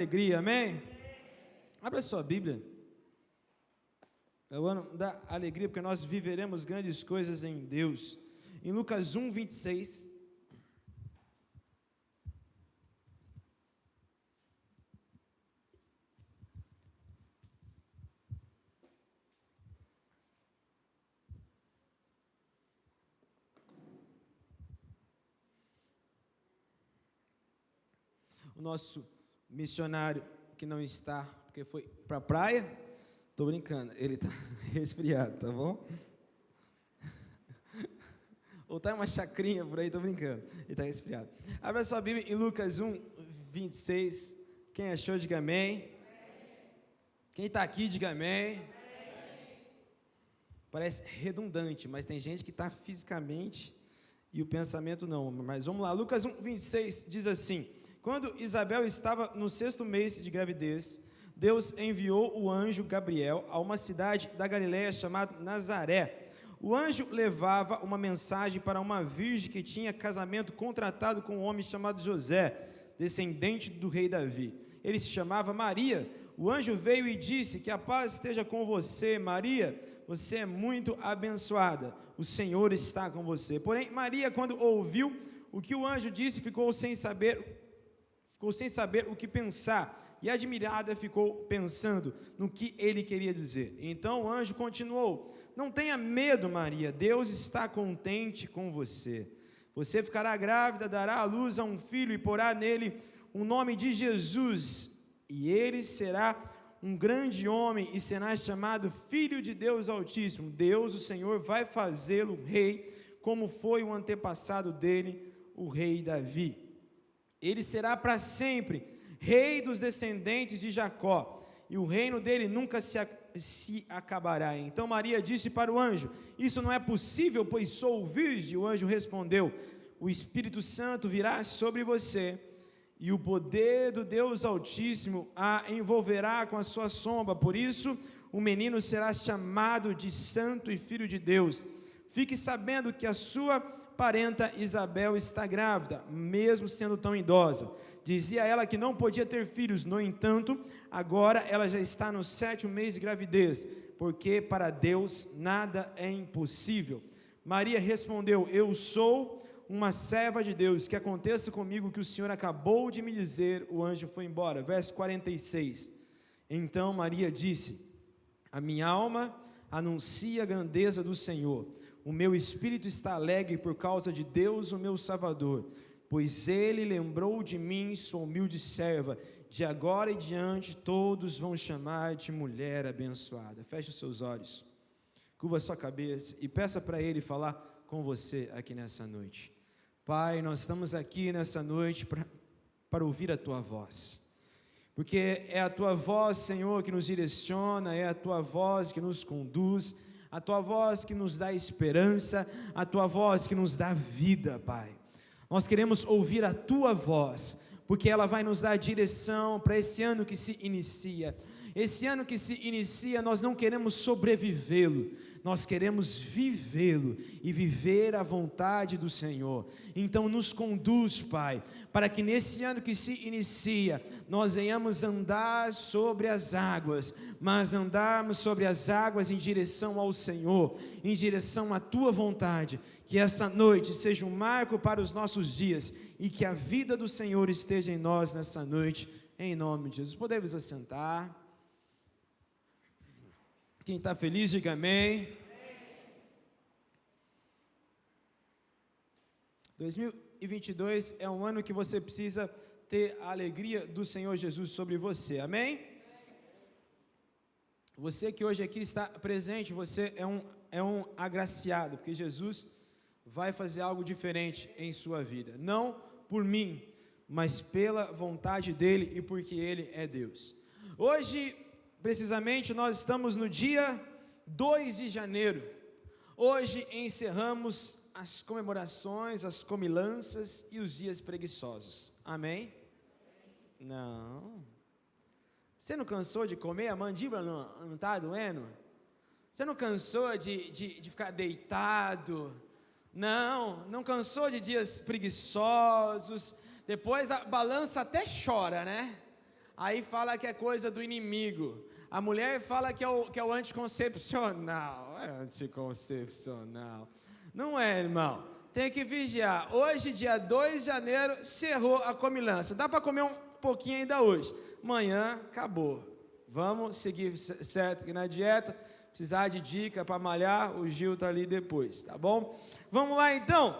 Alegria, amém? Abra sua Bíblia. É o ano da alegria, porque nós viveremos grandes coisas em Deus. Em Lucas 1, 26. O nosso missionário que não está, porque foi para a praia, estou brincando, ele está resfriado, tá bom? Ou está em uma chacrinha por aí, estou brincando, ele está resfriado. Abra sua Bíblia em Lucas 1, 26, quem achou, diga amém. Quem está aqui, diga amém. Parece redundante, mas tem gente que está fisicamente e o pensamento não, mas vamos lá, Lucas 1, 26 diz assim: quando Isabel estava no 6º mês de gravidez, Deus enviou o anjo Gabriel a uma cidade da Galileia chamada Nazaré. O anjo levava uma mensagem para uma virgem que tinha casamento contratado com um homem chamado José, descendente do rei Davi. Ele se chamava Maria. O anjo veio e disse: que a paz esteja com você, Maria, você é muito abençoada, o Senhor está com você. Porém, Maria, quando ouviu o que o anjo disse, ficou sem saber o que pensar, e admirada ficou pensando no que ele queria dizer. Então o anjo continuou: não tenha medo, Maria, Deus está contente com você. Você ficará grávida, dará à luz a um filho e porá nele o nome de Jesus, e ele será um grande homem e será chamado Filho de Deus Altíssimo. Deus, o Senhor, vai fazê-lo rei, como foi o antepassado dele, o rei Davi. Ele será para sempre rei dos descendentes de Jacó, e o reino dele nunca se acabará. Então Maria disse para o anjo: isso não é possível, pois sou virgem. O anjo respondeu: o Espírito Santo virá sobre você, e o poder do Deus Altíssimo a envolverá com a sua sombra. Por isso o menino será chamado de Santo e Filho de Deus. Fique sabendo que a sua parenta Isabel está grávida, mesmo sendo tão idosa. Dizia ela que não podia ter filhos, no entanto, agora ela já está no 7º mês de gravidez, porque para Deus nada é impossível. Maria respondeu: eu sou uma serva de Deus, que aconteça comigo o que o Senhor acabou de me dizer. O anjo foi embora. Verso 46. Então Maria disse: a minha alma anuncia a grandeza do Senhor. O meu espírito está alegre por causa de Deus, o meu Salvador, pois ele lembrou de mim, sua humilde serva. De agora em diante todos vão chamar de mulher abençoada. Feche os seus olhos, curva a sua cabeça e peça para ele falar com você aqui nessa noite. Pai, nós estamos aqui nessa noite para ouvir a tua voz, porque é a tua voz, Senhor, que nos direciona, é a tua voz que nos conduz, a tua voz que nos dá esperança, a tua voz que nos dá vida, Pai. Nós queremos ouvir a tua voz, porque ela vai nos dar direção para esse ano que se inicia. Esse ano que se inicia, nós não queremos sobrevivê-lo, nós queremos vivê-lo e viver a vontade do Senhor. Então nos conduz, Pai, para que nesse ano que se inicia, nós venhamos andar sobre as águas, mas andarmos sobre as águas em direção ao Senhor, em direção à tua vontade. Que essa noite seja um marco para os nossos dias, e que a vida do Senhor esteja em nós nessa noite, em nome de Jesus. Podemos assentar. Quem está feliz, diga amém. 2022 é um ano que você precisa ter a alegria do Senhor Jesus sobre você, amém? Você que hoje aqui está presente, você é um agraciado, porque Jesus vai fazer algo diferente em sua vida, não por mim, mas pela vontade dEle e porque Ele é Deus. Hoje, precisamente, nós estamos no dia 2 de janeiro, hoje encerramos as comemorações, as comilanças e os dias preguiçosos, amém? Não, você não cansou de comer? A mandíbula não está doendo? Você não cansou de ficar deitado? Não cansou de dias preguiçosos? Depois a balança até chora, né? aí fala que é coisa do inimigo. A mulher fala que é o anticoncepcional. É anticoncepcional. Não é, irmão. Tem que vigiar. Hoje, dia 2 de janeiro, cerrou a comilança. Dá para comer um pouquinho ainda hoje. Amanhã, acabou. Vamos seguir certo aqui na dieta. Precisar de dica para malhar, o Gil está ali depois, tá bom? Vamos lá então.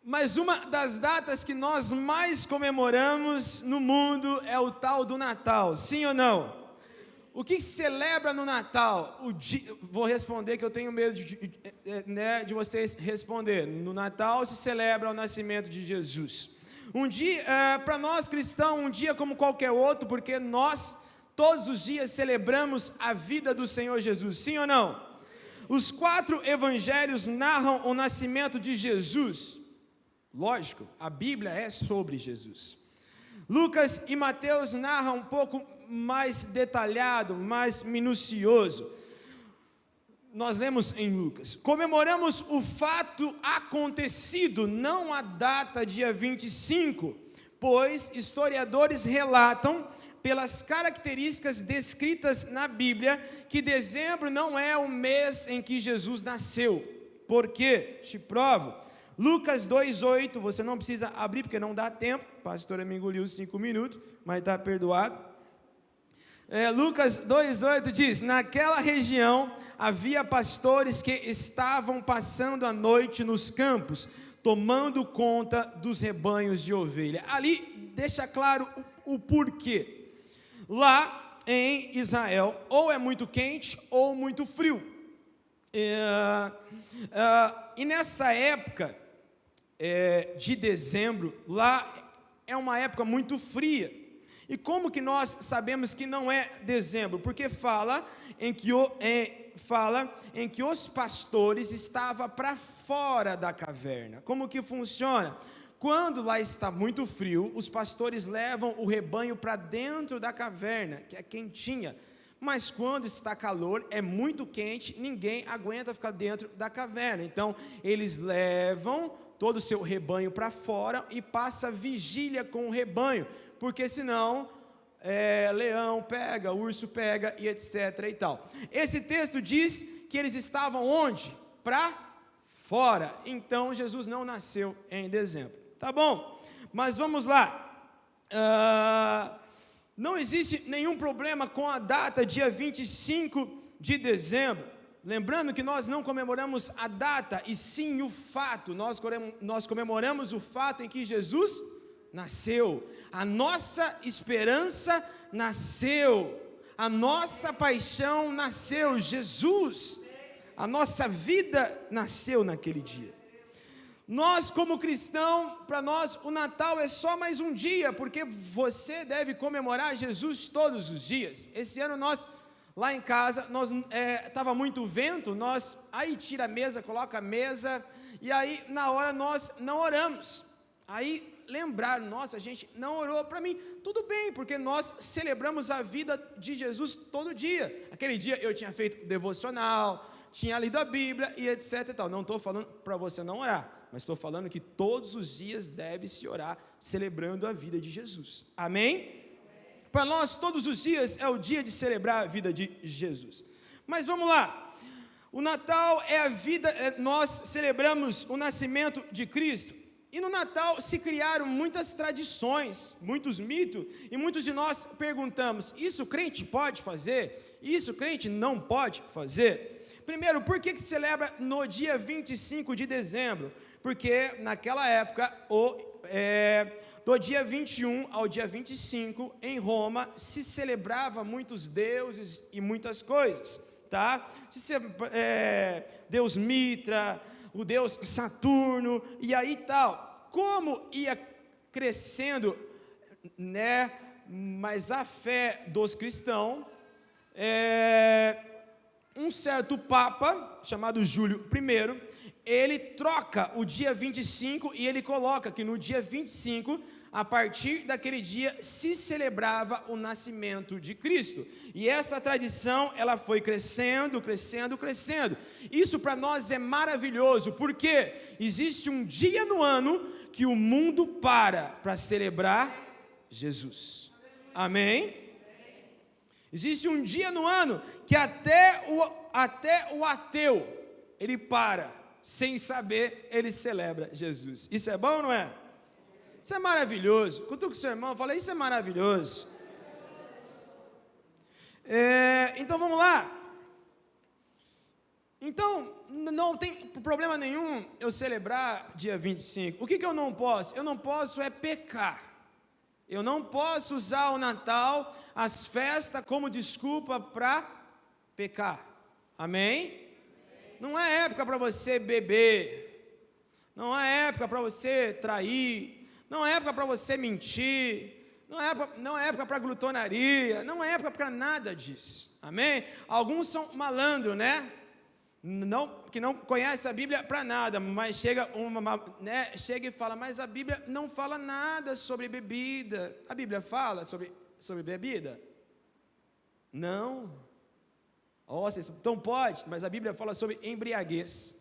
Mas uma das datas que nós mais comemoramos no mundo é o tal do Natal, sim ou não? O que se celebra no Natal? Vou responder que eu tenho medo de vocês responderem. No Natal se celebra o nascimento de Jesus. Um dia, para nós cristãos, um dia como qualquer outro, porque nós todos os dias celebramos a vida do Senhor Jesus, sim ou não? Os 4 evangelhos narram o nascimento de Jesus. Lógico, a Bíblia é sobre Jesus. Lucas e Mateus narram um pouco mais detalhado, mais minucioso. Nós lemos em Lucas: comemoramos o fato acontecido, não a data dia 25, pois historiadores relatam, pelas características descritas na Bíblia, que dezembro não é o mês em que Jesus nasceu. Por quê? Te provo. Lucas 2,8, você não precisa abrir porque não dá tempo, a pastora me engoliu 5 minutos, mas está perdoado. Lucas 2,8 diz: naquela região havia pastores que estavam passando a noite nos campos, tomando conta dos rebanhos de ovelha. Ali deixa claro o porquê. Lá em Israel, ou é muito quente ou muito frio. E nessa época de dezembro, lá é uma época muito fria. E como que nós sabemos que não é dezembro? Porque fala em que os pastores estavam para fora da caverna. Como que funciona? Quando lá está muito frio, os pastores levam o rebanho para dentro da caverna, que é quentinha. Mas quando está calor, é muito quente, ninguém aguenta ficar dentro da caverna. Então, eles levam todo o seu rebanho para fora e passa vigília com o rebanho, porque senão leão pega, urso pega e etc. e tal. Esse texto diz que eles estavam onde? Para fora. Então, Jesus não nasceu em dezembro. Tá bom, mas vamos lá. Não existe nenhum problema com a data, dia 25 de dezembro. Lembrando que nós não comemoramos a data, e sim o fato. Nós comemoramos o fato em que Jesus nasceu. A nossa esperança nasceu. A nossa paixão nasceu. Jesus, a nossa vida nasceu naquele dia. Nós, como cristão, para nós o Natal é só mais um dia, porque você deve comemorar Jesus todos os dias. Esse ano nós, lá em casa, estava muito vento, aí tira a mesa, coloca a mesa, e aí na hora nós não oramos. Aí lembraram, nossa, a gente não orou. Para mim, tudo bem, porque nós celebramos a vida de Jesus todo dia. Aquele dia eu tinha feito devocional, tinha lido a Bíblia e etc e tal. Não estou falando para você não orar, mas estou falando que todos os dias deve-se orar, celebrando a vida de Jesus. Amém? Para nós, todos os dias é o dia de celebrar a vida de Jesus. Mas vamos lá. O Natal é a vida, nós celebramos o nascimento de Cristo. E no Natal se criaram muitas tradições, muitos mitos, e muitos de nós perguntamos: isso crente pode fazer? Isso crente não pode fazer? Primeiro, por que se celebra no dia 25 de dezembro? Porque naquela época, do dia 21 ao dia 25, em Roma, se celebrava muitos deuses e muitas coisas, tá? Deus Mitra, o Deus Saturno, e aí tal. Como ia crescendo, né, mas a fé dos cristãos, um certo papa, chamado Júlio I, ele troca o dia 25 e ele coloca que no dia 25, a partir daquele dia, se celebrava o nascimento de Cristo. E essa tradição, ela foi crescendo, crescendo, crescendo. Isso para nós é maravilhoso, porque existe um dia no ano que o mundo para celebrar Jesus. Amém? Existe um dia no ano que até o ateu, ele para, sem saber, ele celebra Jesus. Isso é bom ou não é? Isso é maravilhoso. Cutuca o seu irmão, fala, isso é maravilhoso. Então vamos lá. Então, não tem problema nenhum eu celebrar dia 25. O que eu não posso? Eu não posso pecar. Eu não posso usar o Natal, as festas, como desculpa para pecar. Amém? Não é época para você beber. Não é época para você trair. Não é época para você mentir. Não é época para glutonaria. Não é época para nada disso. Amém? Alguns são malandros, né? Que não conhece a Bíblia para nada, mas chega e fala, mas a Bíblia não fala nada sobre bebida. A Bíblia fala sobre bebida? Não. Então pode, mas a Bíblia fala sobre embriaguez.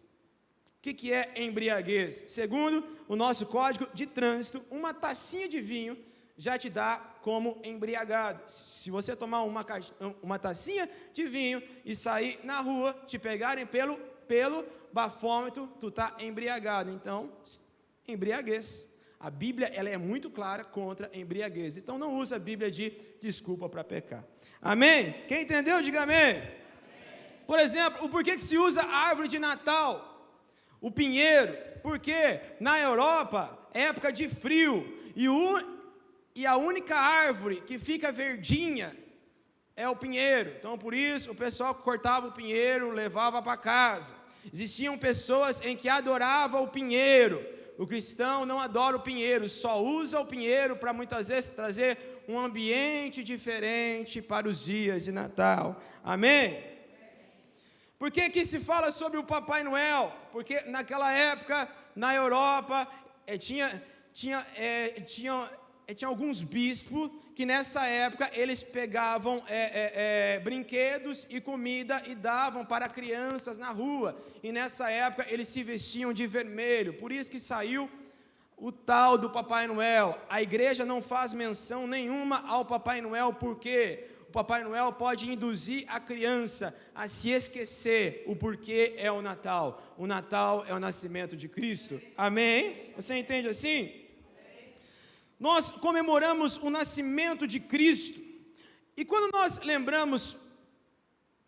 O que é embriaguez? Segundo o nosso código de trânsito, uma tacinha de vinho já te dá como embriagado. Se você tomar uma tacinha de vinho e sair na rua, te pegarem pelo bafômetro, tu está embriagado. Então, embriaguez. A Bíblia ela é muito clara contra a embriaguez. Então, não usa a Bíblia de desculpa para pecar. Amém? Quem entendeu, diga amém. Amém. Por exemplo, o porquê que se usa a árvore de Natal? O pinheiro. Porque na Europa, é época de frio, e a única árvore que fica verdinha é o pinheiro. Então, por isso, o pessoal cortava o pinheiro, levava para casa. Existiam pessoas em que adoravam o pinheiro. O cristão não adora o pinheiro, só usa o pinheiro para muitas vezes trazer um ambiente diferente para os dias de Natal. Amém? Por que se fala sobre o Papai Noel? Porque naquela época, na Europa, tinha alguns bispos que nessa época eles pegavam brinquedos e comida e davam para crianças na rua, e nessa época eles se vestiam de vermelho, por isso que saiu o tal do Papai Noel. A igreja não faz menção nenhuma ao Papai Noel, porque o Papai Noel pode induzir a criança a se esquecer o porquê é o Natal. O Natal é o nascimento de Cristo. Amém? Você entende assim? Nós comemoramos o nascimento de Cristo, e quando nós lembramos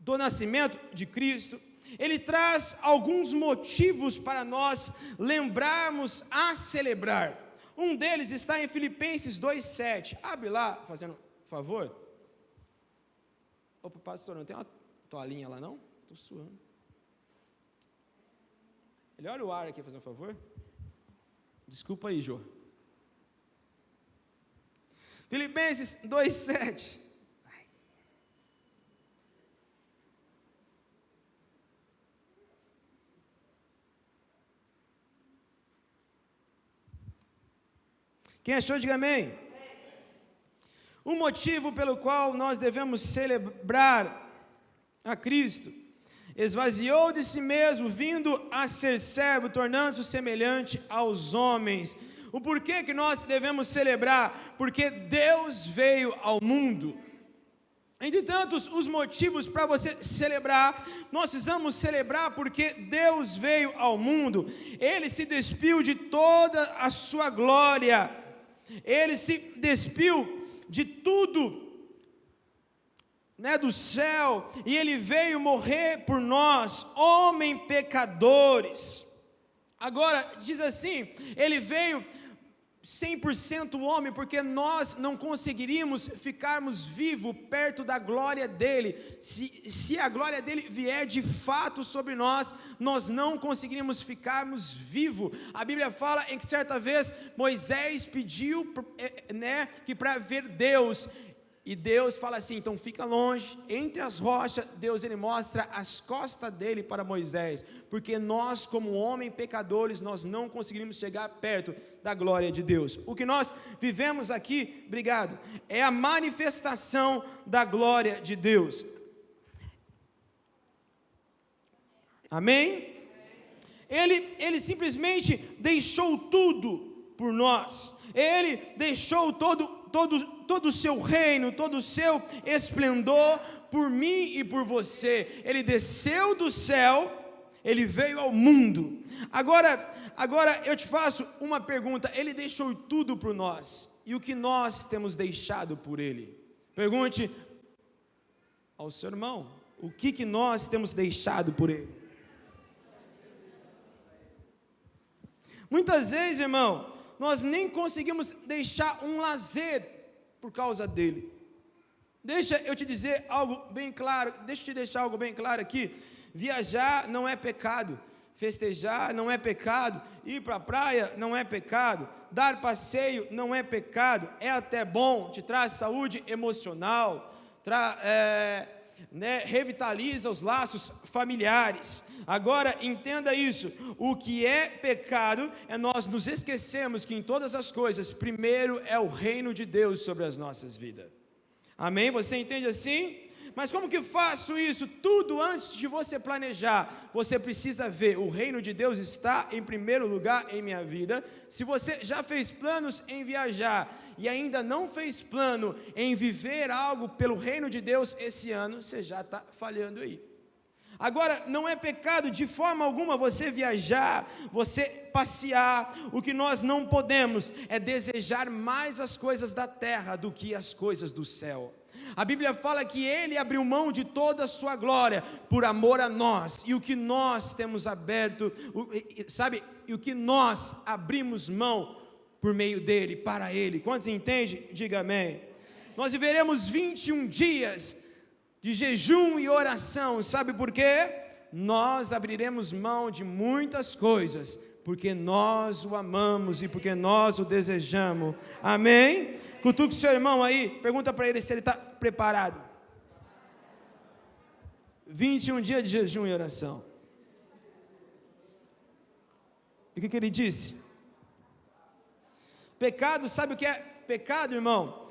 do nascimento de Cristo, ele traz alguns motivos para nós lembrarmos a celebrar. Um deles está em Filipenses 2,7. Abre lá, fazendo favor. Opa, pastor, não tem uma toalhinha lá não? Estou suando. Melhora o ar aqui, fazendo favor. Desculpa aí, Jô. Filipenses 2,7. Quem achou, diga amém. O motivo pelo qual nós devemos celebrar a Cristo: esvaziou de si mesmo, vindo a ser servo, tornando-se semelhante aos homens. O porquê que nós devemos celebrar? Porque Deus veio ao mundo. Entre tantos os motivos para você celebrar, nós precisamos celebrar porque Deus veio ao mundo. Ele se despiu de toda a sua glória, Ele se despiu de tudo, do céu, e Ele veio morrer por nós, homens pecadores. Agora, diz assim, Ele veio 100% homem, porque nós não conseguiríamos ficarmos vivos perto da glória dEle. Se a glória dEle vier de fato sobre nós, nós não conseguiríamos ficarmos vivos. A Bíblia fala em que certa vez Moisés pediu que para ver Deus, e Deus fala assim, então fica longe, entre as rochas. Deus ele mostra as costas dele para Moisés, porque nós como homens pecadores, nós não conseguimos chegar perto da glória de Deus. O que nós vivemos aqui, obrigado, é a manifestação da glória de Deus. Amém? Ele simplesmente deixou tudo por nós. Ele deixou todo todo o seu reino, todo o seu esplendor por mim e por você. Ele desceu do céu, ele veio ao mundo. Agora eu te faço uma pergunta: ele deixou tudo por nós, e o que nós temos deixado por ele? Pergunte ao seu irmão, o que nós temos deixado por ele? Muitas vezes, irmão, nós nem conseguimos deixar um lazer por causa dele. Deixa eu te dizer algo bem claro, deixa eu te deixar algo bem claro aqui. Viajar não é pecado, festejar não é pecado, ir para a praia não é pecado, dar passeio não é pecado, é até bom, te traz saúde emocional, revitaliza os laços familiares. Agora entenda isso: o que é pecado é nós nos esquecemos que em todas as coisas, primeiro é o reino de Deus sobre as nossas vidas. Amém? Você entende assim? Mas como que faço isso? Tudo antes de você planejar, você precisa ver: o reino de Deus está em primeiro lugar em minha vida. Se você já fez planos em viajar e ainda não fez plano em viver algo pelo reino de Deus esse ano, você já está falhando aí. Agora, não é pecado de forma alguma você viajar, você passear. O que nós não podemos é desejar mais as coisas da terra do que as coisas do céu. A Bíblia fala que ele abriu mão de toda a sua glória por amor a nós, e o que nós temos aberto, e o que nós abrimos mão por meio dele, para ele. Quantos entendem? Diga amém. Nós viveremos 21 dias de jejum e oração. Sabe por quê? Nós abriremos mão de muitas coisas, porque nós o amamos e porque nós o desejamos. Amém? Cutuca o seu irmão aí, pergunta para ele se ele está preparado. 21 dias de jejum e oração. E o que ele disse? Pecado, sabe o que é pecado, irmão?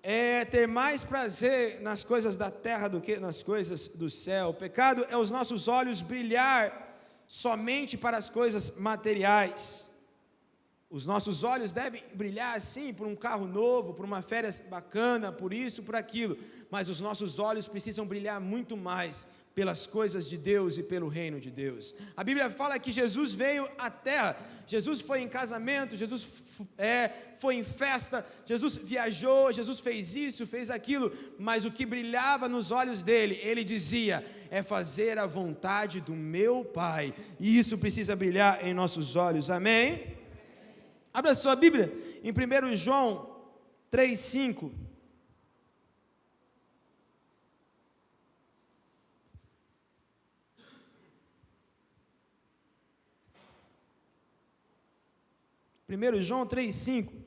É ter mais prazer nas coisas da terra do que nas coisas do céu. Pecado é os nossos olhos brilhar somente para as coisas materiais. Os nossos olhos devem brilhar assim por um carro novo, por uma férias bacana, por isso, por aquilo, mas os nossos olhos precisam brilhar muito mais pelas coisas de Deus e pelo reino de Deus. A Bíblia fala que Jesus veio à terra, Jesus foi em casamento, Jesus foi em festa, Jesus viajou, Jesus fez isso, fez aquilo, mas o que brilhava nos olhos dele, ele dizia: é fazer a vontade do meu Pai, e isso precisa brilhar em nossos olhos. Amém? Abra sua Bíblia em 1 João 3,5. Primeiro João 3,5.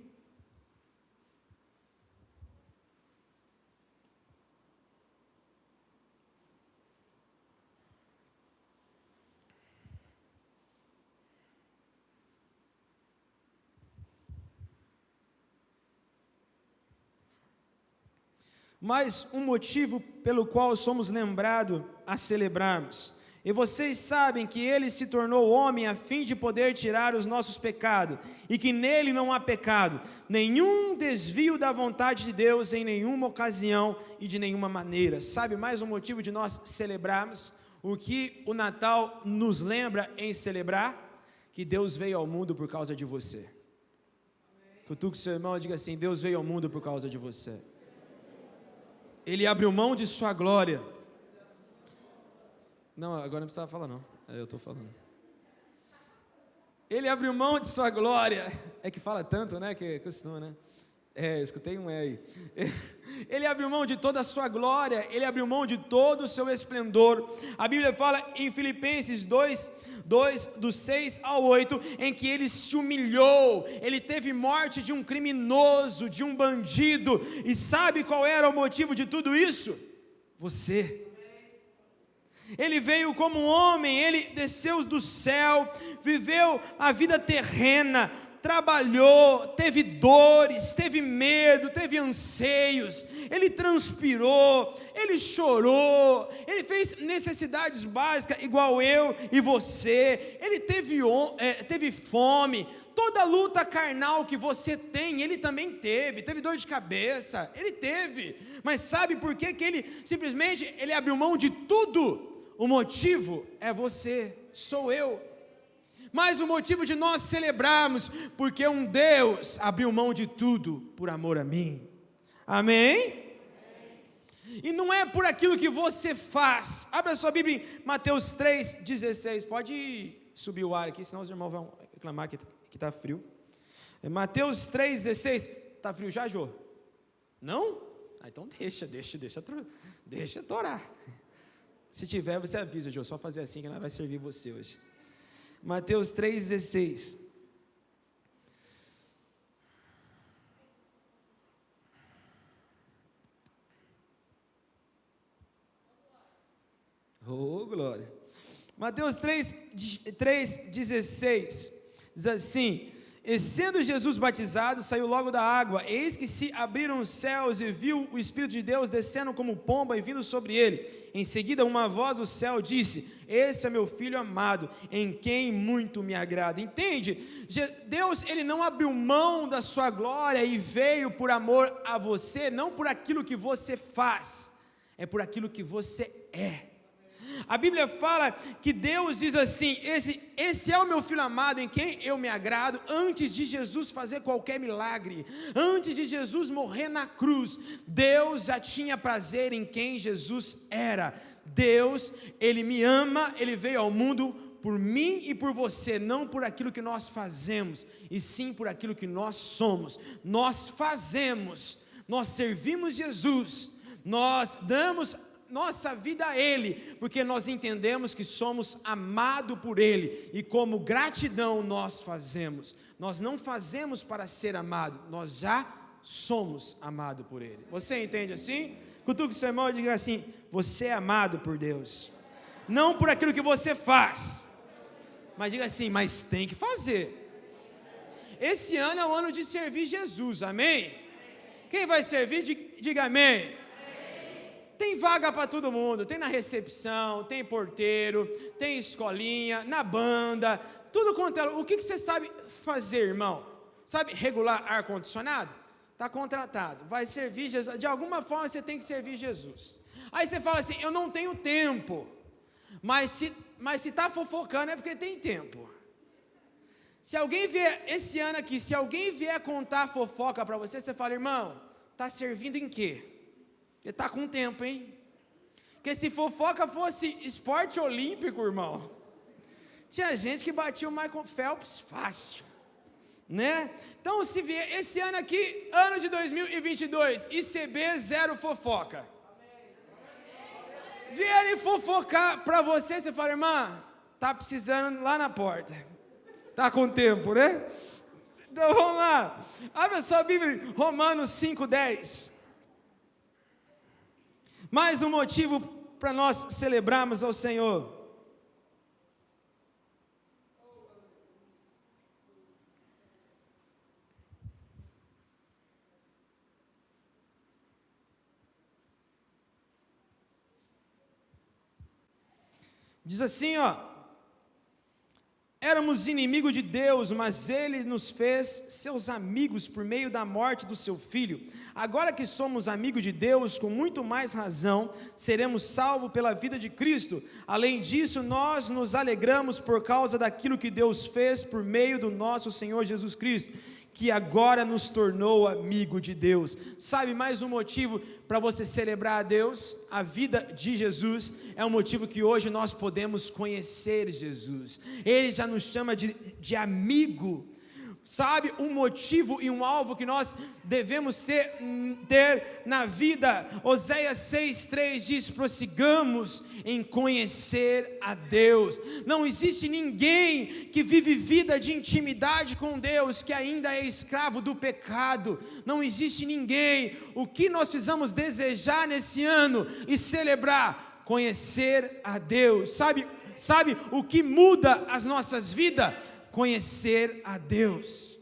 Mas um motivo pelo qual somos lembrados a celebrarmos. E vocês sabem que ele se tornou homem a fim de poder tirar os nossos pecados, e que nele não há pecado, nenhum desvio da vontade de Deus em nenhuma ocasião e de nenhuma maneira. Sabe mais um motivo de nós celebrarmos? O que o Natal nos lembra em celebrar? Que Deus veio ao mundo por causa de você. Cutuque seu irmão e diga assim: Deus veio ao mundo por causa de você. Ele abriu mão de sua glória. Não, agora não precisava falar não, eu estou falando. Ele abriu mão de sua glória. É que fala tanto, né, que costuma, né? Escutei um aí. Ele abriu mão de toda a sua glória, ele abriu mão de todo o seu esplendor. A Bíblia fala em Filipenses 2, do 6 ao 8, em que ele se humilhou, ele teve morte de um criminoso, de um bandido, e sabe qual era o motivo de tudo isso? Você. Ele veio como um homem, ele desceu do céu, viveu a vida terrena, trabalhou, teve dores, teve medo, teve anseios, ele transpirou, ele chorou, ele fez necessidades básicas igual eu e você, ele teve fome, toda luta carnal que você tem, ele também teve dor de cabeça, ele teve, mas sabe por que ele simplesmente, ele abriu mão de tudo? O motivo é você, sou eu. Mas o motivo de nós celebrarmos, porque um Deus abriu mão de tudo por amor a mim. Amém? E não é por aquilo que você faz. Abra sua Bíblia em Mateus 3,16. Pode subir o ar aqui, senão os irmãos vão reclamar que está frio. Mateus 3,16. Está frio já, Jô? Não? Então deixa torar. Se tiver, você avisa, Jô. Só fazer assim que ela vai servir você hoje. Mateus 3,16. Oh, glória. Mateus 3,16 diz assim: e sendo Jesus batizado, saiu logo da água, eis que se abriram os céus, e viu o Espírito de Deus descendo como pomba e vindo sobre ele. Em seguida uma voz do céu disse: esse é meu filho amado, em quem muito me agrada. Entende? Deus, ele não abriu mão da sua glória e veio por amor a você, não por aquilo que você faz, é por aquilo que você é. A Bíblia fala que Deus diz assim: esse é o meu filho amado em quem eu me agrado. Antes de Jesus fazer qualquer milagre, antes de Jesus morrer na cruz, Deus já tinha prazer em quem Jesus era. Deus, ele me ama, ele veio ao mundo por mim e por você, não por aquilo que nós fazemos, e sim por aquilo que nós somos. Nós fazemos, nós servimos Jesus, nós damos nossa vida a Ele, porque nós entendemos que somos amados por Ele, e como gratidão nós fazemos. Nós não fazemos para ser amado, nós já somos amados por Ele. Você entende assim? Cutuque o seu irmão e diga assim: você é amado por Deus, não por aquilo que você faz, mas diga assim: mas tem que fazer. Esse ano é o ano de servir Jesus, amém? Quem vai servir, diga amém. Tem vaga para todo mundo, tem na recepção, tem porteiro, tem escolinha, na banda, tudo quanto é. O que você sabe fazer, irmão? Sabe regular ar-condicionado? Está contratado, vai servir Jesus. De alguma forma você tem que servir Jesus. Aí você fala assim: eu não tenho tempo. Mas se está fofocando é porque tem tempo. Se alguém vier, esse ano aqui, se alguém vier contar fofoca para você, você fala: irmão, está servindo em quê? Porque está com tempo, hein? Porque se fofoca fosse esporte olímpico, irmão, tinha gente que batia o Michael Phelps fácil, né? Então, se vier esse ano aqui, ano de 2022, ICB 0 fofoca, vierem fofocar para você, você fala: irmã, tá precisando lá na porta, tá com tempo, né? Então vamos lá, abre a sua Bíblia, Romanos 5:10. Mais um motivo para nós celebrarmos ao Senhor. Diz assim, éramos inimigos de Deus, mas Ele nos fez seus amigos por meio da morte do seu Filho. Agora que somos amigos de Deus, com muito mais razão, seremos salvos pela vida de Cristo. Além disso, nós nos alegramos por causa daquilo que Deus fez por meio do nosso Senhor Jesus Cristo, que agora nos tornou amigo de Deus. Sabe mais um motivo para você celebrar a Deus? A vida de Jesus é um motivo que hoje nós podemos conhecer Jesus. Ele já nos chama de amigo. Sabe, um motivo e um alvo que nós devemos ter na vida. Oséias 6:3 diz: prossigamos em conhecer a Deus. Não existe ninguém que vive vida de intimidade com Deus que ainda é escravo do pecado. Não existe ninguém. O que nós precisamos desejar nesse ano e celebrar? Conhecer a Deus. Sabe o que muda as nossas vidas? Conhecer a Deus.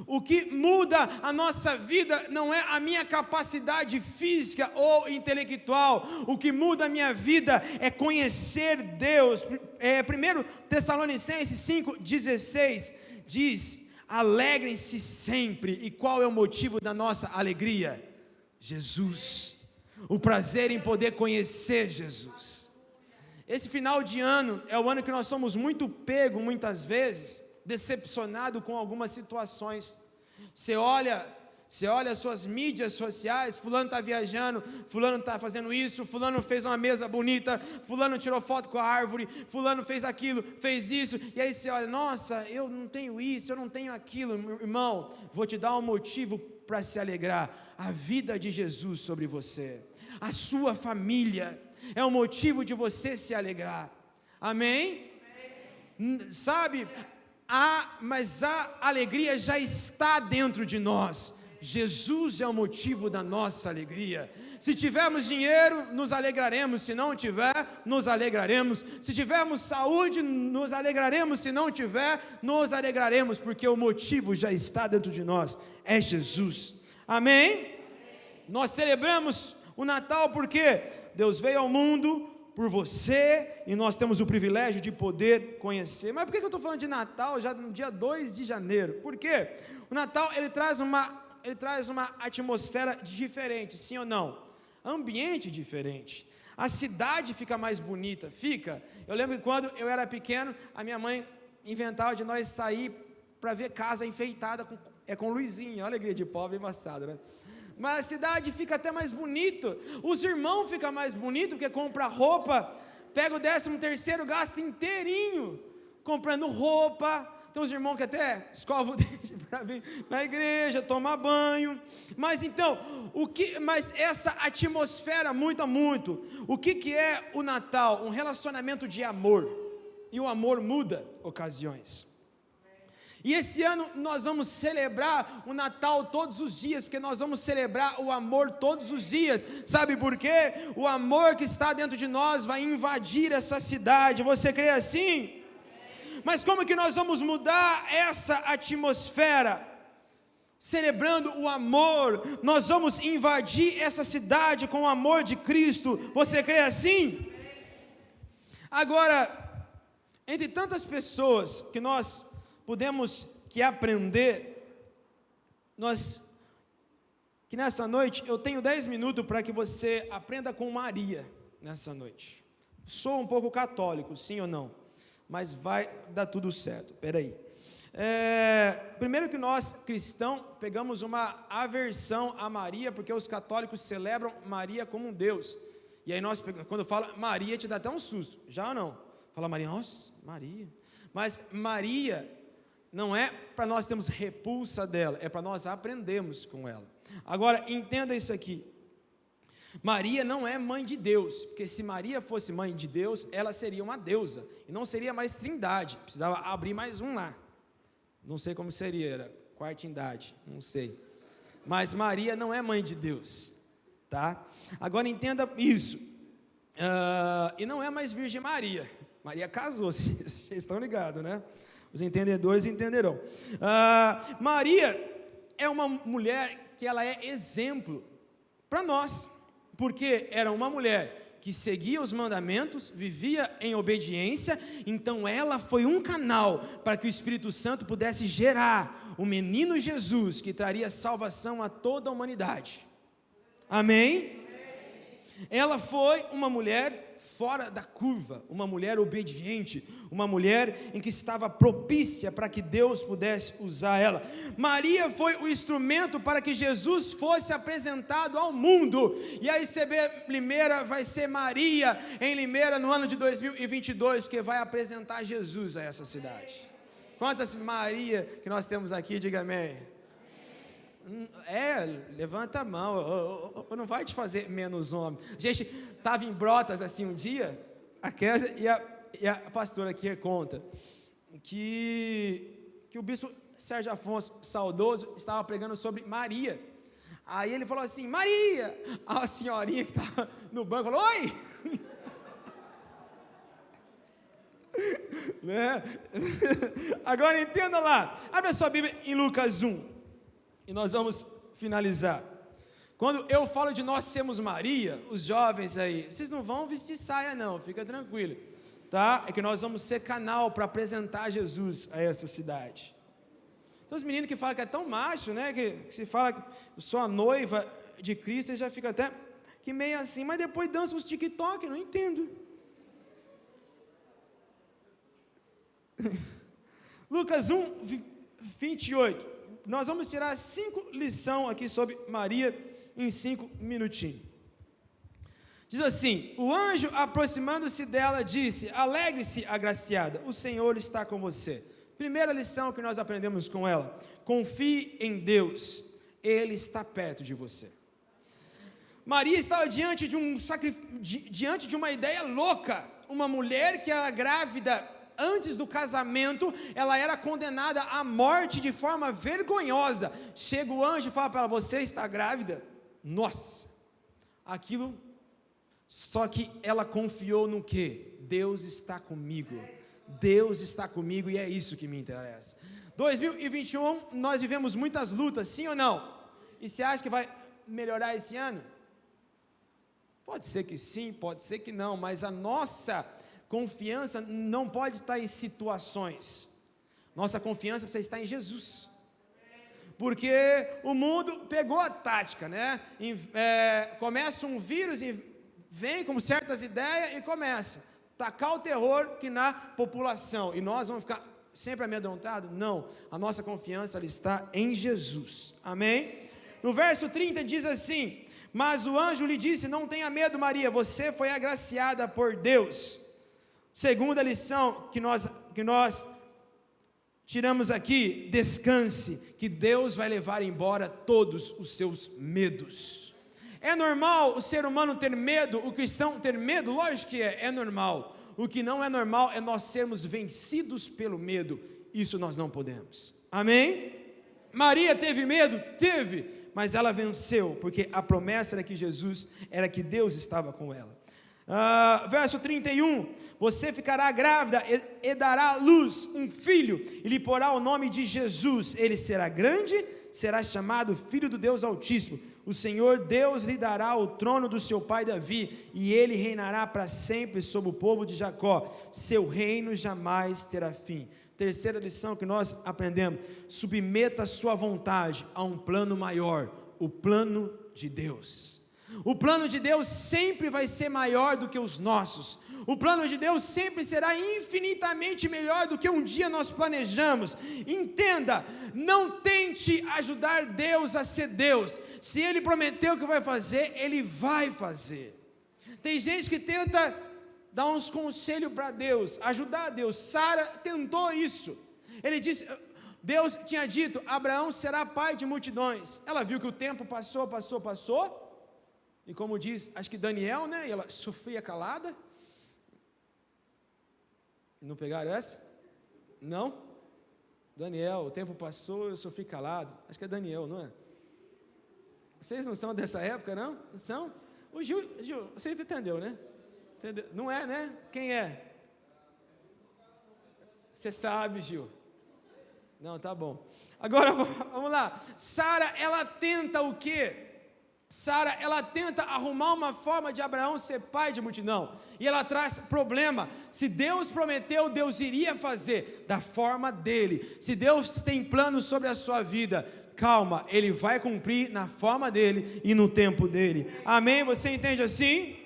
O que muda a nossa vida não é a minha capacidade física ou intelectual. O que muda a minha vida é conhecer Deus. 1 Tessalonicenses 5:16 diz: alegrem-se sempre. E qual é o motivo da nossa alegria? Jesus. O prazer em poder conhecer Jesus. Esse final de ano é o ano que nós somos muito pegos, muitas vezes, decepcionado com algumas situações. Você olha as suas mídias sociais, fulano está viajando, fulano está fazendo isso, fulano fez uma mesa bonita, fulano tirou foto com a árvore, fulano fez aquilo, fez isso, e aí você olha, nossa, eu não tenho isso, eu não tenho aquilo. Irmão, vou te dar um motivo para se alegrar: a vida de Jesus sobre você, a sua família, é um motivo de você se alegrar. Amém? Sabe, mas a alegria já está dentro de nós. Jesus é o motivo da nossa alegria. Se tivermos dinheiro, nos alegraremos. Se não tiver, nos alegraremos. Se tivermos saúde, nos alegraremos. Se não tiver, nos alegraremos, porque o motivo já está dentro de nós, é Jesus. Amém? Nós celebramos o Natal porque Deus veio ao mundo por você, e nós temos o privilégio de poder conhecer. Mas por que eu estou falando de Natal já no dia 2 de janeiro? Porque o Natal, ele traz uma atmosfera diferente, sim ou não? Ambiente diferente. A cidade fica mais bonita, fica. Eu lembro que quando eu era pequeno, a minha mãe inventava de nós sair para ver casa enfeitada com luzinha. Olha a alegria de pobre embaçado, né? Mas a cidade fica até mais bonito. Os irmãos ficam mais bonitos, porque compra roupa, pega o 13º, gasta inteirinho comprando roupa. Tem uns irmãos que até escovam o dente para vir na igreja, tomar banho. Mas então, mas essa atmosfera muda muito. O que é o Natal? Um relacionamento de amor. E o amor muda ocasiões. E esse ano nós vamos celebrar o Natal todos os dias, porque nós vamos celebrar o amor todos os dias. Sabe por quê? O amor que está dentro de nós vai invadir essa cidade. Você crê assim? Mas como que nós vamos mudar essa atmosfera? Celebrando o amor. Nós vamos invadir essa cidade com o amor de Cristo. Você crê assim? Agora, entre tantas pessoas que nós podemos aprender, que nessa noite eu tenho 10 minutos para que você aprenda com Maria nessa noite. Sou um pouco católico, sim ou não? Mas vai dar tudo certo. Peraí. Primeiro que nós cristãos pegamos uma aversão a Maria, porque os católicos celebram Maria como um Deus. E aí quando fala Maria, te dá até um susto. Já ou não? Fala Maria, nossa, Maria. Mas Maria não é para nós termos repulsa dela, é para nós aprendermos com ela. Agora, entenda isso aqui. Maria não é mãe de Deus, porque se Maria fosse mãe de Deus, ela seria uma deusa, e não seria mais trindade, precisava abrir mais um lá. Não sei como seria, era quartindade, não sei. Mas Maria não é mãe de Deus, tá? Agora entenda isso. E não é mais Virgem Maria. Maria casou, vocês estão ligados, né? Os entendedores entenderão. Maria é uma mulher que ela é exemplo para nós, porque era uma mulher que seguia os mandamentos, vivia em obediência. Então ela foi um canal para que o Espírito Santo pudesse gerar o menino Jesus, que traria salvação a toda a humanidade. Amém? Ela foi uma mulher fora da curva, uma mulher obediente, uma mulher em que estava propícia para que Deus pudesse usar ela. Maria foi o instrumento para que Jesus fosse apresentado ao mundo. E a ICB Limeira vai ser Maria em Limeira no ano de 2022, porque vai apresentar Jesus a essa cidade. Quantas Maria que nós temos aqui, diga amém. Levanta a mão, não vai te fazer menos homem. A gente estava em Brotas assim um dia, a Kézia e a pastora aqui conta que o bispo Sérgio Afonso, saudoso, estava pregando sobre Maria. Aí ele falou assim, Maria! A senhorinha que estava no banco falou, oi! Né? Agora entenda lá, abre a sua Bíblia em Lucas 1. E nós vamos finalizar. Quando eu falo de nós sermos Maria, os jovens aí, vocês não vão vestir saia não, fica tranquilo, tá? É que nós vamos ser canal para apresentar Jesus a essa cidade. Tem uns meninos que falam que é tão macho, né? Que se fala que eu sou a noiva de Cristo, ele já fica até que meio assim, mas depois dança os TikTok, não entendo. Lucas 1, 28. Nós vamos tirar 5 lições aqui sobre Maria em 5 minutinhos. Diz assim: o anjo, aproximando-se dela, disse: alegre-se, agraciada, o Senhor está com você. Primeira lição que nós aprendemos com ela: confie em Deus, Ele está perto de você. Maria estava diante de uma ideia louca. Uma mulher que era grávida antes do casamento, ela era condenada à morte de forma vergonhosa. Chega o anjo e fala para ela: você está grávida? Nossa, aquilo. Só que ela confiou no quê? Deus está comigo. Deus está comigo e é isso que me interessa. 2021, nós vivemos muitas lutas, sim ou não? E você acha que vai melhorar esse ano? Pode ser que sim, pode ser que não, mas a nossa confiança não pode estar em situações. Nossa confiança precisa estar em Jesus. Porque o mundo pegou a tática, né? Começa um vírus e vem com certas ideias e começa a tacar o terror que na população. E nós vamos ficar sempre amedrontados? Não. A nossa confiança ela está em Jesus. Amém? No verso 30 diz assim: mas o anjo lhe disse: não tenha medo, Maria, você foi agraciada por Deus. Segunda lição que nós tiramos aqui: descanse, que Deus vai levar embora todos os seus medos. É normal o ser humano ter medo, o cristão ter medo? Lógico que é normal. O que não é normal é nós sermos vencidos pelo medo. Isso nós não podemos. Amém? Maria teve medo? Teve, mas ela venceu, porque a promessa era que Jesus, era que Deus estava com ela. Verso 31, você ficará grávida e dará à luz um filho, e lhe porá o nome de Jesus. Ele será grande, será chamado Filho do Deus Altíssimo. O Senhor Deus lhe dará o trono do seu pai Davi, e ele reinará para sempre sobre o povo de Jacó. Seu reino jamais terá fim. Terceira lição que nós aprendemos: submeta a sua vontade a um plano maior, o plano de Deus. O plano de Deus sempre vai ser maior do que os nossos. O plano de Deus sempre será infinitamente melhor do que um dia nós planejamos. Entenda, não tente ajudar Deus a ser Deus. Se Ele prometeu que vai fazer, Ele vai fazer. Tem gente que tenta dar uns conselhos para Deus, ajudar Deus. Sara tentou isso. Ele disse, Deus tinha dito: Abraão será pai de multidões. Ela viu que o tempo passou. E como diz, acho que Daniel, né? E ela sofria calada. Não pegaram essa? Não? Daniel, o tempo passou, eu sofri calado. Acho que é Daniel, não é? Vocês não são dessa época, não? Não são? O Gil, você entendeu, né? Entendeu? Não é, né? Quem é? Você sabe, Gil. Não, tá bom. Agora, vamos lá. Sara, ela tenta o quê? Sara, ela tenta arrumar uma forma de Abraão ser pai de multidão, e ela traz problema. Se Deus prometeu, Deus iria fazer da forma dele. Se Deus tem planos sobre a sua vida, calma, Ele vai cumprir na forma dele e no tempo dele. Amém? Você entende assim?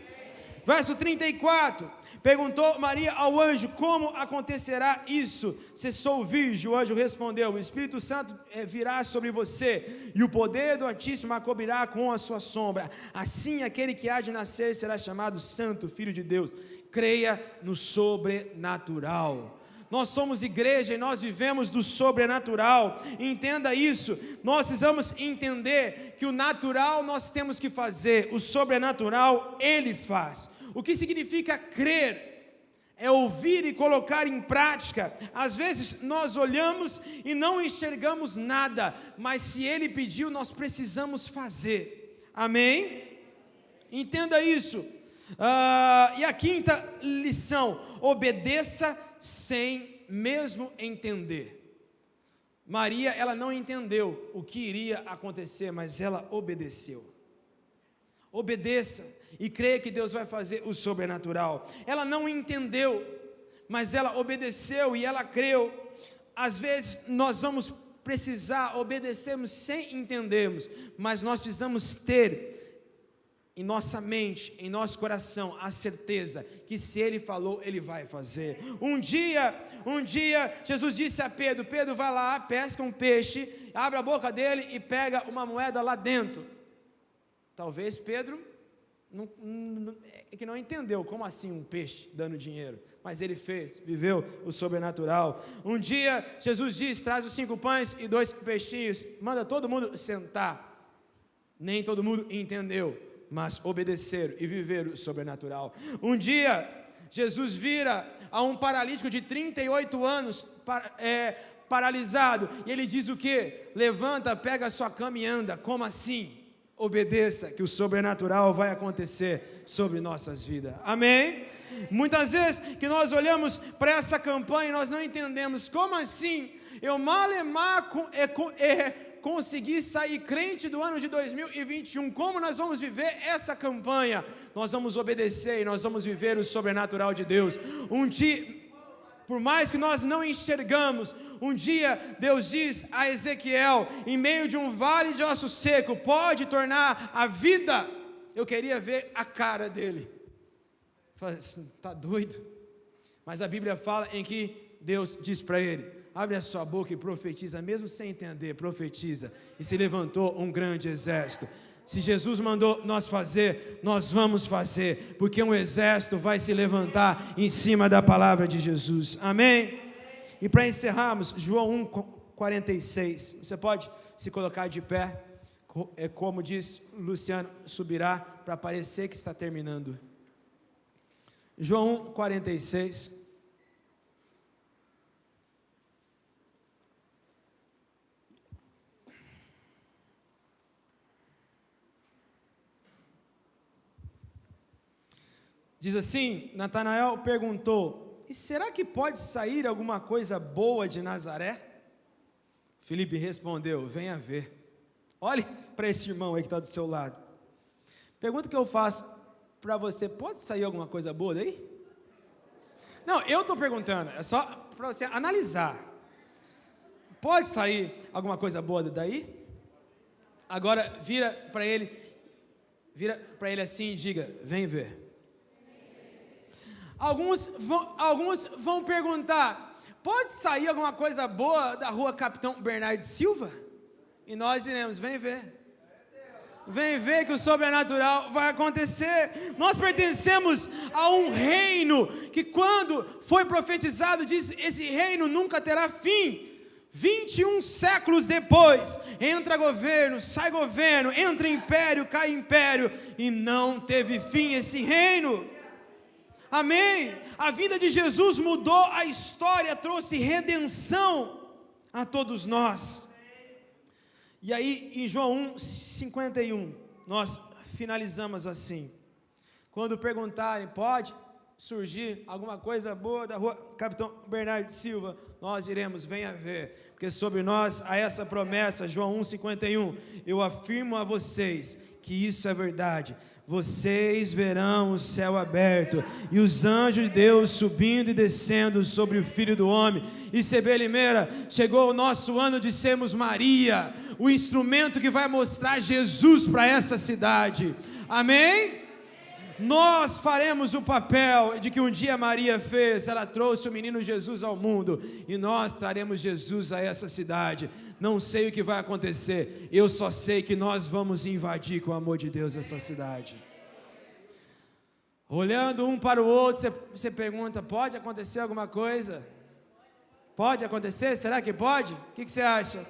Verso 34, perguntou Maria ao anjo: como acontecerá isso, se sou virgem? O anjo respondeu: o Espírito Santo virá sobre você, e o poder do Altíssimo a cobrirá com a sua sombra. Assim aquele que há de nascer será chamado Santo, Filho de Deus. Creia no sobrenatural. Nós somos igreja e nós vivemos do sobrenatural. Entenda isso. Nós precisamos entender que o natural nós temos que fazer, o sobrenatural Ele faz. O que significa crer? É ouvir e colocar em prática. Às vezes nós olhamos e não enxergamos nada, mas se Ele pediu, nós precisamos fazer. Amém? Entenda isso. E a quinta lição: obedeça sem mesmo entender. Maria, ela não entendeu o que iria acontecer, mas ela obedeceu. Obedeça e creia que Deus vai fazer o sobrenatural. Ela não entendeu, mas ela obedeceu e ela creu. Às vezes nós vamos precisar obedecermos sem entendermos, mas nós precisamos ter em nossa mente, em nosso coração, a certeza que se Ele falou, Ele vai fazer. Um dia, Jesus disse a Pedro: Pedro, vai lá, pesca um peixe, abre a boca dele e pega uma moeda lá dentro. Talvez Pedro não entendeu, como assim um peixe dando dinheiro? Mas ele fez, viveu o sobrenatural. Um dia, Jesus disse: traz os 5 pães e 2 peixinhos, manda todo mundo sentar. Nem todo mundo entendeu, mas obedeceram e viveram o sobrenatural. Um dia, Jesus vira a um paralítico de 38 anos, paralisado, e ele diz o quê? Levanta, pega a sua cama e anda. Como assim? Obedeça, que o sobrenatural vai acontecer sobre nossas vidas. Amém? Muitas vezes que nós olhamos para essa campanha e nós não entendemos, como assim? Eu consegui sair crente do ano de 2021, como nós vamos viver essa campanha? Nós vamos obedecer e nós vamos viver o sobrenatural de Deus. Um dia, por mais que nós não enxergamos, um dia Deus diz a Ezequiel, em meio de um vale de osso seco, pode tornar a vida. Eu queria ver a cara dele. Falei, está doido? Mas a Bíblia fala em que Deus diz para ele: abre a sua boca e profetiza, mesmo sem entender, profetiza. E se levantou um grande exército. Se Jesus mandou nós fazer, nós vamos fazer, porque um exército vai se levantar em cima da palavra de Jesus. Amém? E para encerrarmos, João 1,46. Você pode se colocar de pé, como diz Luciano, subirá para parecer que está terminando. João 1,46. Diz assim: Natanael perguntou: e será que pode sair alguma coisa boa de Nazaré? Filipe respondeu: venha ver. Olhe para esse irmão aí que está do seu lado. Pergunta que eu faço para você: pode sair alguma coisa boa daí? Não, eu estou perguntando, é só para você analisar. Pode sair alguma coisa boa daí? Agora vira para ele assim e diga: vem ver. Alguns vão perguntar: pode sair alguma coisa boa da rua Capitão Bernardo Silva? E nós diremos: vem ver. Vem ver que o sobrenatural vai acontecer. Nós pertencemos a um reino que, quando foi profetizado, diz: esse reino nunca terá fim. 21 séculos depois, entra governo, sai governo, entra império, cai império, e não teve fim esse reino. Amém? A vida de Jesus mudou a história, trouxe redenção a todos nós. E aí, em João 1,51, nós finalizamos assim: quando perguntarem, pode surgir alguma coisa boa da rua Capitão Bernardo Silva, nós diremos: venha ver, porque sobre nós há essa promessa. João 1,51, eu afirmo a vocês que isso é verdade. Vocês verão o céu aberto e os anjos de Deus subindo e descendo sobre o Filho do Homem. E CB Limeira, chegou o nosso ano de sermos Maria, o instrumento que vai mostrar Jesus para essa cidade. Amém? Nós faremos o papel de que um dia Maria fez. Ela trouxe o menino Jesus ao mundo, e nós traremos Jesus a essa cidade. Não sei o que vai acontecer, eu só sei que nós vamos invadir com o amor de Deus essa cidade. Olhando um para o outro, você pergunta: pode acontecer alguma coisa? Pode acontecer? Será que pode? O que você acha?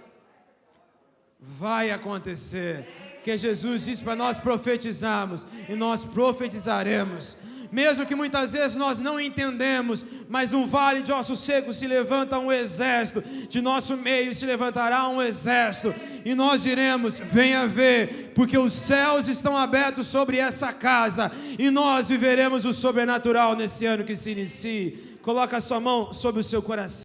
Vai acontecer, porque Jesus disse para nós profetizarmos, e nós profetizaremos. Mesmo que muitas vezes nós não entendemos, mas num vale de ossos secos se levanta um exército, de nosso meio se levantará um exército, e nós diremos: venha ver, porque os céus estão abertos sobre essa casa, e nós viveremos o sobrenatural nesse ano que se inicia. Coloca a sua mão sobre o seu coração.